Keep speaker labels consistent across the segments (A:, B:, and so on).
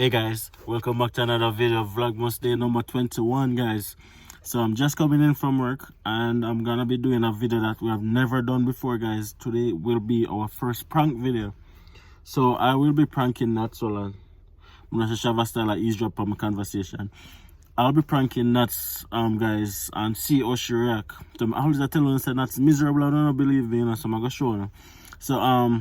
A: Hey guys, welcome back to another video of Vlogmas day number 21 guys. So I'm just coming in from work and I'm gonna be doing a video that we have never done before guys. Today will be our first prank video. So I will be pranking Nuts. I'm gonna have a style of eavesdrop on my conversation. I'll be pranking Nuts guys and see how she react. So I always tell her that Nuts miserable, I don't believe me, you know, so I'm gonna show her. So I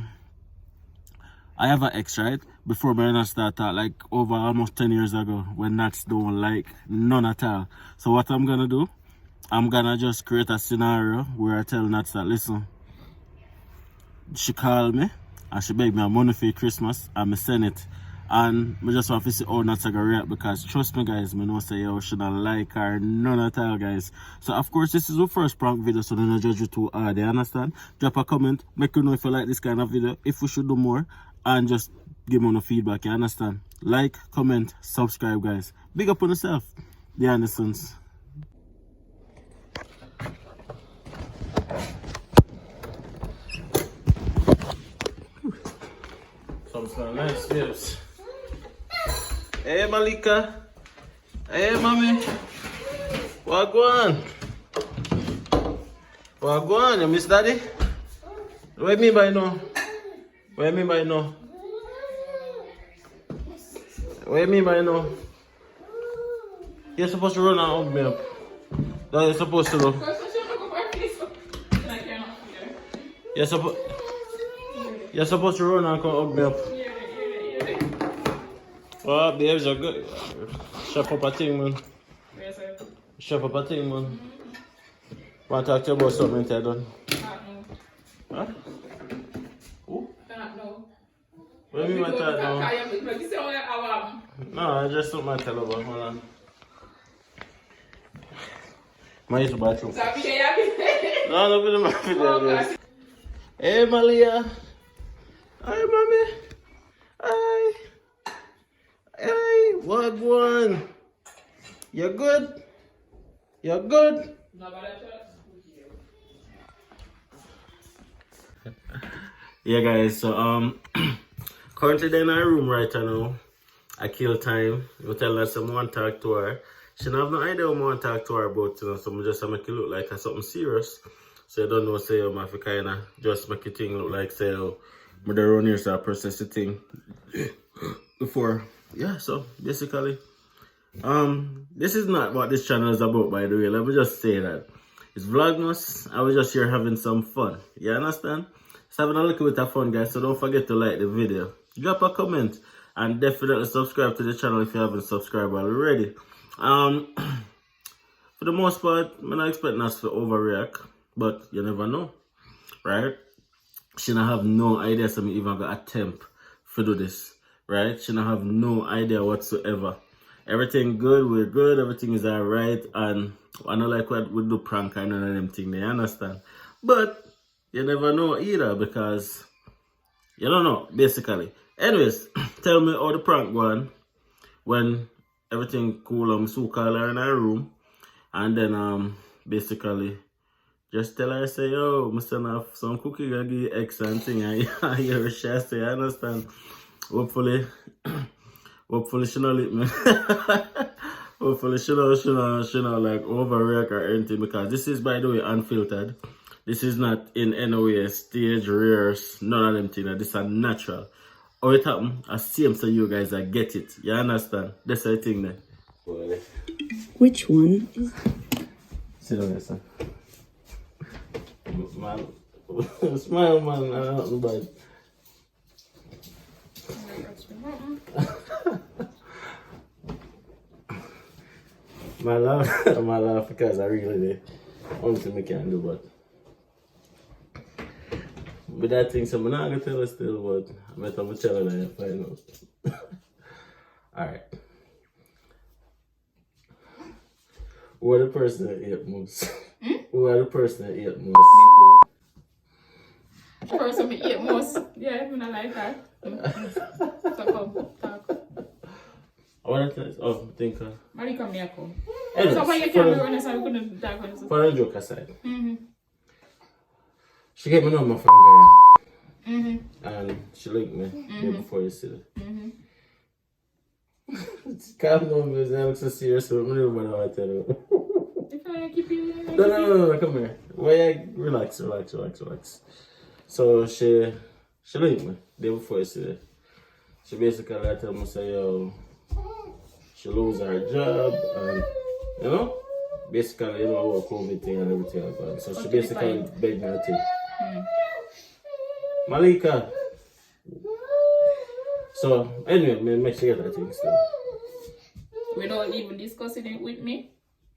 A: have an ex, right? Before I started, like over almost 10 years ago, when Nats don't like none at all. So what I'm gonna do, I'm gonna just create a scenario where I tell Nats that, listen, she called me and she begged me money for Christmas and I send it. And I just want to see how Nats are gonna react because trust me guys, I know say yo, she don't like her, none at all guys. So of course this is our first prank video, so don't judge you too hard, you understand? Drop a comment, make you know if you like this kind of video, if we should do more, and just give me no feedback, you understand? Like, comment, subscribe guys. Big up on yourself. Diandersons. Some nice tips. Hey Malika. Hey mommy. What go on? What go on? You miss daddy? What do you mean by no? What do you mean by no? What do you mean by no? You're supposed to run and hug me up. That's what you're supposed to do. You're supposed to run and come hug me up. Oh, babes, you're good. Shut up a thing, man. Shut up a thing, man. Want to talk to you about something that I done? Huh? Who? What do you mean by that now? No, I just took my telephone. Hold on. My use the bathroom. No, no, put my video. Hey, Malia. Hi, mommy. Hi. Hey, what one? You good? You good? Yeah, guys. So currently they're in her room right now. I kill time. You tell her someone talk to her. She don't have no idea what I want to talk to her about, you know, so I just make it look like something serious. So I don't know, say, I have to kind of just make it thing look like, say, I'm the run here, so I process the thing before. Yeah, so basically, this is not what this channel is about, by the way. Let me just say that. It's Vlogmas. I was just here having some fun. You understand? Just having a little bit of fun, guys, so don't forget to like the video. Drop a comment and definitely subscribe to the channel if you haven't subscribed already. For the most part, I'm not expecting us to overreact, but you never know, right? She don't have no idea so me even gonna attempt to do this, right? She don't have no idea whatsoever. Everything good, we're good, everything is alright, and I know like what we do prank and none of them things, they understand. But you never know either because you don't know, basically. Anyways, tell me how the prank going when everything cool. So call her in her room and then basically just tell her, say, yo, Mr. Naf, some cookie gonna give you X and thing and you're a chassis, I understand. Hopefully she not let me. Hopefully she not like overreact or anything because this is, by the way, unfiltered. This is not in any way stage, rehearse, none of them things. This is natural. How it happen, I see him so you guys I get it. You understand? That's the thing there.
B: Which one?
A: Sit down there, son. Man. Smile, man. I don't know bad. my laugh because I really want to make it do, but that thing, so I'm not gonna tell her still, but I'm gonna tell her that I find out. Alright. Who are the person that ate most? Who are the person that ate most?
C: The person that ate most? Yeah, I don't like that. So come, talk.
A: I want to think.
C: Marika, me come.
A: Anyways,
C: So why you can't run us? I couldn't talk on this.
A: For a joke aside. She gave me number from Grande. And she linked me here before you see it. Calm down, Babes. I look so serious. So I'm not even what I tell you.
C: If I keep you.
A: No, come here. Relax. So she leave me day before yesterday. She basically told me say yo, she lose her job and you know, basically you know about COVID thing and everything like that. So she basically begged me to take. Malika. So anyway, man, make sure you get that thing still.
C: Without even discussing it with me.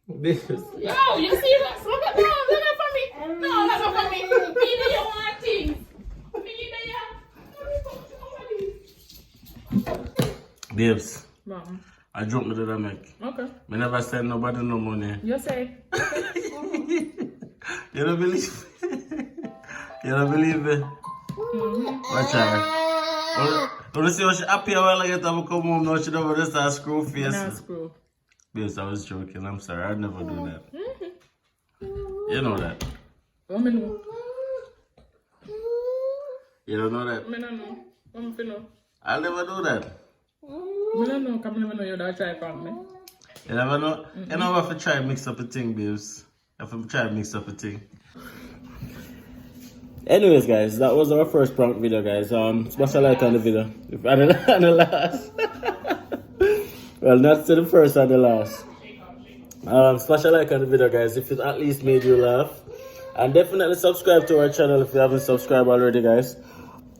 A: This is
C: No, you serious? Look at for me. No, look for me. Me do you want things?
A: Babes,
C: Mom.
A: I dropped me to the make.
C: Okay.
A: I never send nobody no money.
C: You say.
A: You don't believe You don't believe me? Watch her. When you see what she happy a while ago, to come home now, she never just start screw face.
C: Nah, screw.
A: Babes, I was joking. I'm sorry. I'd never do that. You know that.
C: What me know?
A: You don't know that?
C: Me no know. What me know?
A: I'll never do that.
C: Me no know, because I never know you don't try from me.
A: You never know? You know if I try to mix up a thing, babes. If I try to mix up a thing. Anyways, guys, that was our first prank video, guys. Smash a like on the video. And the last. Well, not to the first and the last. Smash a like on the video, guys, if it at least made you laugh. And definitely subscribe to our channel if you haven't subscribed already, guys.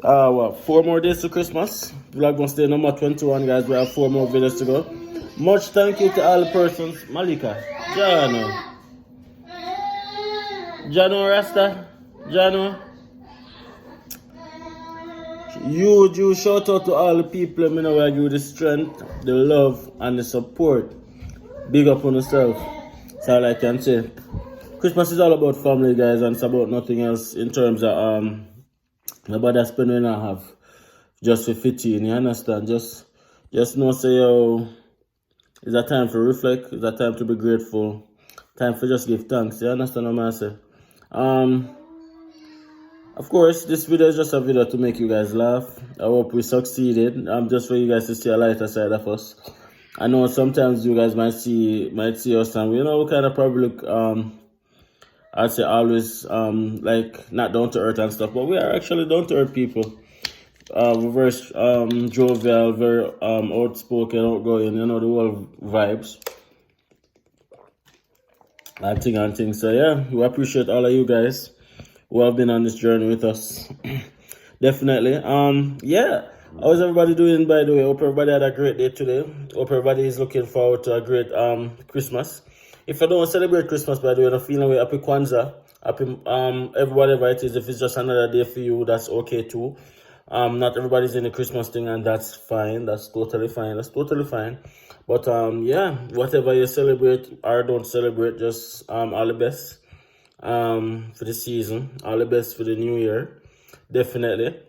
A: 4 more days to Christmas. Vlogmas day number 21, guys. We have 4 more videos to go. Much thank you to all the persons. Malika, Jano Rasta, Jano. Huge shout out to all the people who know I give you the strength, the love, and the support. Big up on yourself. That's all I can say. Christmas is all about family, guys, and it's about nothing else in terms of nobody spend when I have just for 15, you understand? Just know say yo, it's a time to reflect, it's a time to be grateful, time for just give thanks, you understand what I say? Of course, this video is just a video to make you guys laugh. I hope we succeeded. Just for you guys to see a lighter side of us. I know sometimes you guys might see us and we kind of probably look, I'd say always like not down to earth and stuff, but we are actually down to earth people. We're very jovial, very outspoken, outgoing, the whole vibes. And things. So yeah, we appreciate all of you guys who have been on this journey with us. Definitely. Yeah. How's everybody doing, by the way? Hope everybody had a great day today. Hope everybody is looking forward to a great Christmas. If I don't celebrate Christmas, by the way, I'm feeling way happy Kwanzaa. Happy whatever it is. If it's just another day for you, that's okay too. Not everybody's in the Christmas thing, and that's fine. That's totally fine. But yeah, whatever you celebrate or don't celebrate, just all the best for the season, all the best for the new year. Definitely.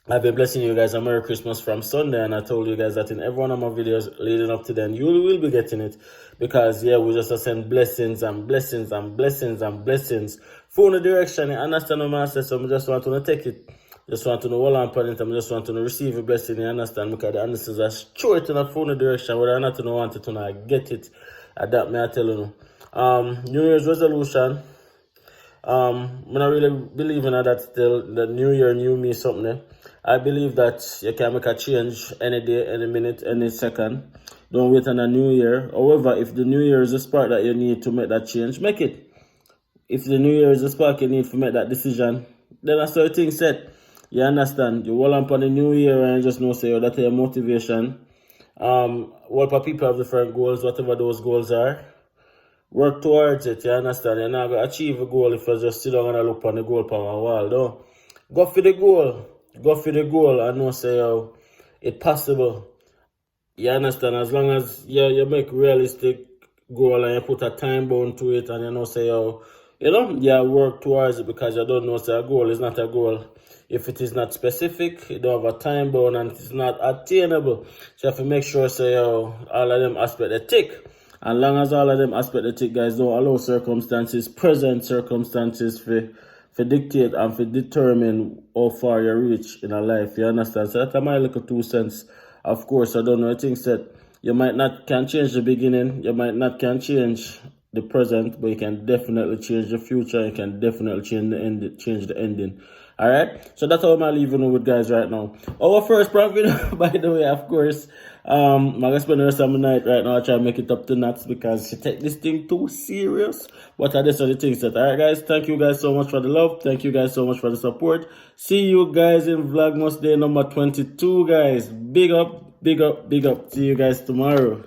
A: I've been blessing you guys a Merry Christmas from Sunday, and I told you guys that in every one of my videos leading up to then, you will be getting it. Because, yeah, we just send blessings and blessings and blessings and blessings. For the direction, you understand what I say? So I just want to take it. Just want to know all I'm putting it. I just want to receive a blessing, you understand? Because the Andersons are straight in a phone direction. Whether or not you want it or not, I get it. That may I tell you. New Year's resolution. I'm not really believing that still. The new year, new me something. I believe that you can make a change any day, any minute, any second. Don't wait on a new year. However, if the new year is the spark that you need to make that change, make it. If the new year is the spark you need to make that decision, then that's how things set. You understand? You hold on for the new year and you just know, say, that's your motivation. What people have different goals, whatever those goals are. Work towards it, you understand? You're not going to achieve a goal if you just sit down and look on the goal on a wall, no. Go for the goal. Go for the goal and know, say, oh, it's possible. You understand? As long as you make realistic goal and you put a time bound to it and you know, say, oh, you work towards it because you don't know, say, a goal is not a goal. If it is not specific, you don't have a time bound and it's not attainable. So you have to make sure, say, oh, all of them aspects they tick. And long as all of them aspects they tick, guys, don't allow circumstances, present circumstances for dictate and for determine how far you reach in a life. You understand? So that's my little 2 cents. Of course, I don't know. I think that You might not can change the beginning, you might not can change the present, but you can definitely change the future. You can definitely change the end, change the ending. All right, so that's how I'm leaving with guys right now. Our first prank video, by the way, of course. I'm gonna spend the rest of my night right now. I try to make it up to Nats because she take this thing too serious. But I just are the things that. All right, guys. Thank you guys so much for the love. Thank you guys so much for the support. See you guys in Vlogmas day number 22, guys. Big up, big up, big up. See you guys tomorrow.